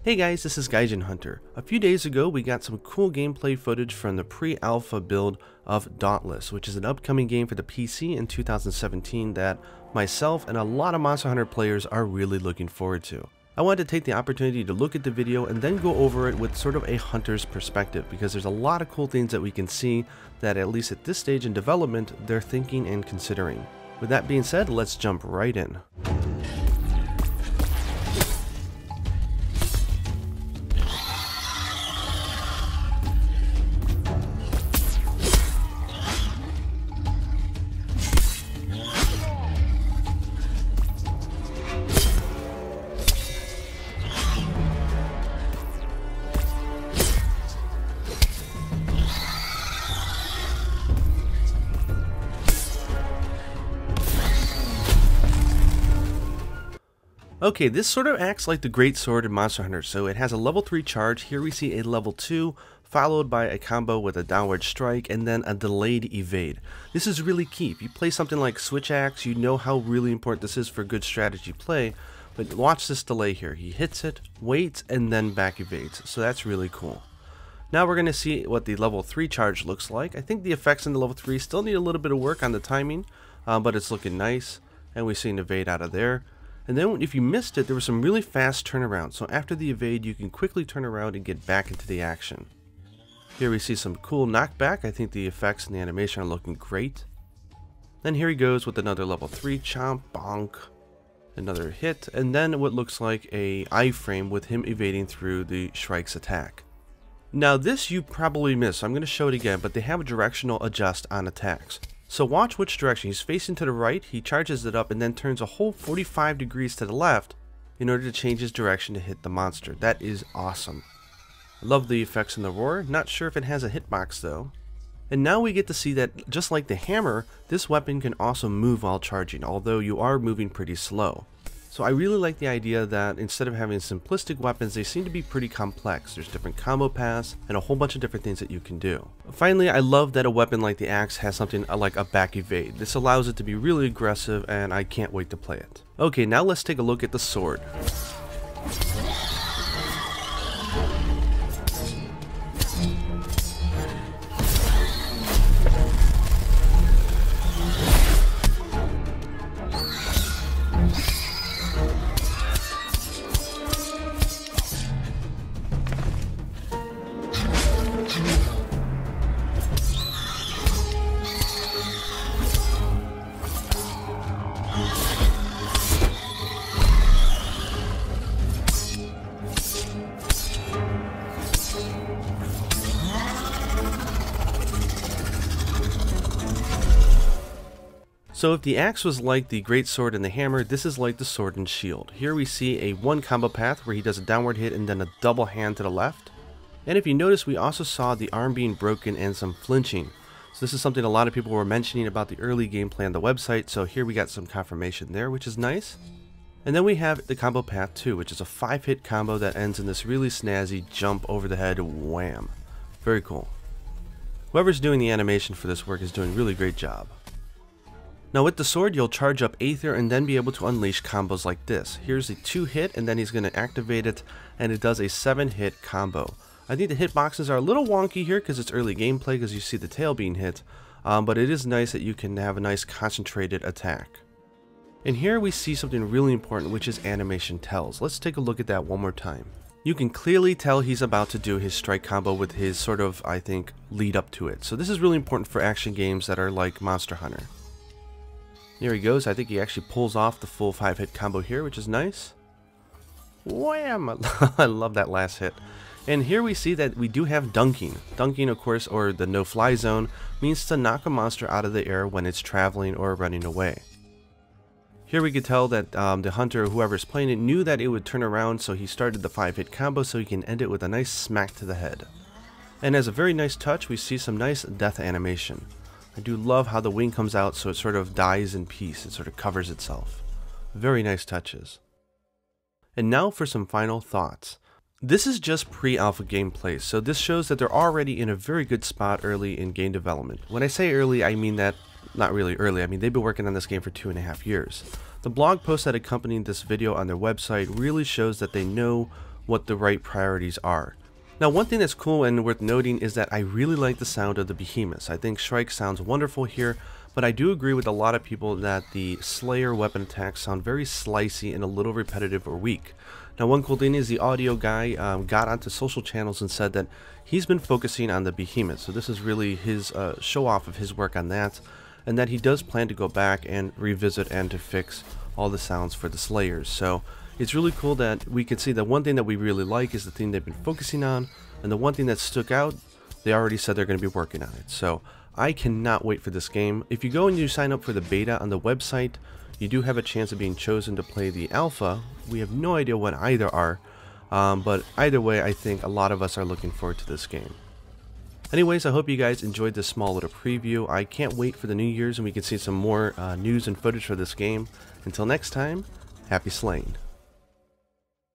Hey guys, this is Gaijin Hunter. A few days ago we got some cool gameplay footage from the pre-alpha build of Dauntless, which is an upcoming game for the PC in 2017 that myself and a lot of Monster Hunter players are really looking forward to. I wanted to take the opportunity to look at the video and then go over it with sort of a hunter's perspective, because there's a lot of cool things that we can see that at least at this stage in development they're thinking and considering. With that being said, let's jump right in. Okay, this sort of acts like the Great Sword in Monster Hunter, so it has a level 3 charge. Here we see a level 2, followed by a combo with a downward strike, and then a delayed evade. This is really key. If you play something like Switch Axe, you know how really important this is for good strategy play, but watch this delay here. He hits it, waits, and then back evades, so that's really cool. Now we're going to see what the level 3 charge looks like. I think the effects in the level 3 still need a little bit of work on the timing, but it's looking nice, and we see an evade out of there. And then if you missed it, there was some really fast turnaround. So after the evade, you can quickly turn around and get back into the action. Here we see some cool knockback. I think the effects and the animation are looking great. Then here he goes with another level 3 chomp, bonk, another hit, and then what looks like a iframe with him evading through the Shrike's attack. Now this you probably missed, so I'm going to show it again, but they have a directional adjust on attacks. So watch which direction. He's facing to the right, he charges it up and then turns a whole 45 degrees to the left in order to change his direction to hit the monster. That is awesome. I love the effects in the roar. Not sure if it has a hitbox though. And now we get to see that just like the hammer, this weapon can also move while charging, although you are moving pretty slow. So I really like the idea that instead of having simplistic weapons, they seem to be pretty complex. There's different combo paths and a whole bunch of different things that you can do. Finally, I love that a weapon like the axe has something like a back evade. This allows it to be really aggressive and I can't wait to play it. Okay, now let's take a look at the sword. So if the axe was like the great sword and the hammer, this is like the sword and shield. Here we see a one combo path where he does a downward hit and then a double hand to the left. And if you notice, we also saw the arm being broken and some flinching. So this is something a lot of people were mentioning about the early gameplay on the website, so here we got some confirmation there, which is nice. And then we have the combo path 2, which is a 5-hit combo that ends in this really snazzy jump over the head, wham. Very cool. Whoever's doing the animation for this work is doing a really great job. Now with the sword, you'll charge up Aether and then be able to unleash combos like this. Here's a 2-hit and then he's going to activate it and it does a 7-hit combo. I think the hitboxes are a little wonky here because it's early gameplay because you see the tail being hit, but it is nice that you can have a nice concentrated attack. And here we see something really important, which is animation tells. Let's take a look at that one more time. You can clearly tell he's about to do his strike combo with his sort of, I think, lead up to it. So this is really important for action games that are like Monster Hunter. There he goes. I think he actually pulls off the full 5-hit combo here, which is nice. Wham! I love that last hit. And here we see that we do have dunking. Dunking, of course, or the no-fly zone, means to knock a monster out of the air when it's traveling or running away. Here we could tell that the hunter, whoever's playing it, knew that it would turn around, so he started the 5-hit combo so he can end it with a nice smack to the head. And as a very nice touch, we see some nice death animation. I do love how the wing comes out so it sort of dies in peace, it sort of covers itself. Very nice touches. And now for some final thoughts. This is just pre-alpha gameplay, so this shows that they're already in a very good spot early in game development. When I say early, I mean that not really early. I mean, they've been working on this game for 2.5 years. The blog post that accompanied this video on their website really shows that they know what the right priorities are. Now, one thing that's cool and worth noting is that I really like the sound of the behemoths. I think Shrike sounds wonderful here, but I do agree with a lot of people that the Slayer weapon attacks sound very slicey and a little repetitive or weak. Now, one cool thing is the audio guy got onto social channels and said that he's been focusing on the behemoth, so this is really his show off of his work on that, and that he does plan to go back and revisit and to fix all the sounds for the Slayers. So it's really cool that we can see that one thing that we really like is the thing they've been focusing on, and the one thing that stuck out, they already said they're going to be working on it. So I cannot wait for this game. If you go and you sign up for the beta on the website, you do have a chance of being chosen to play the alpha. We have no idea when either are, but either way, I think a lot of us are looking forward to this game. Anyways, I hope you guys enjoyed this small little preview. I can't wait for the New Year's and we can see some more news and footage for this game. Until next time, happy slaying.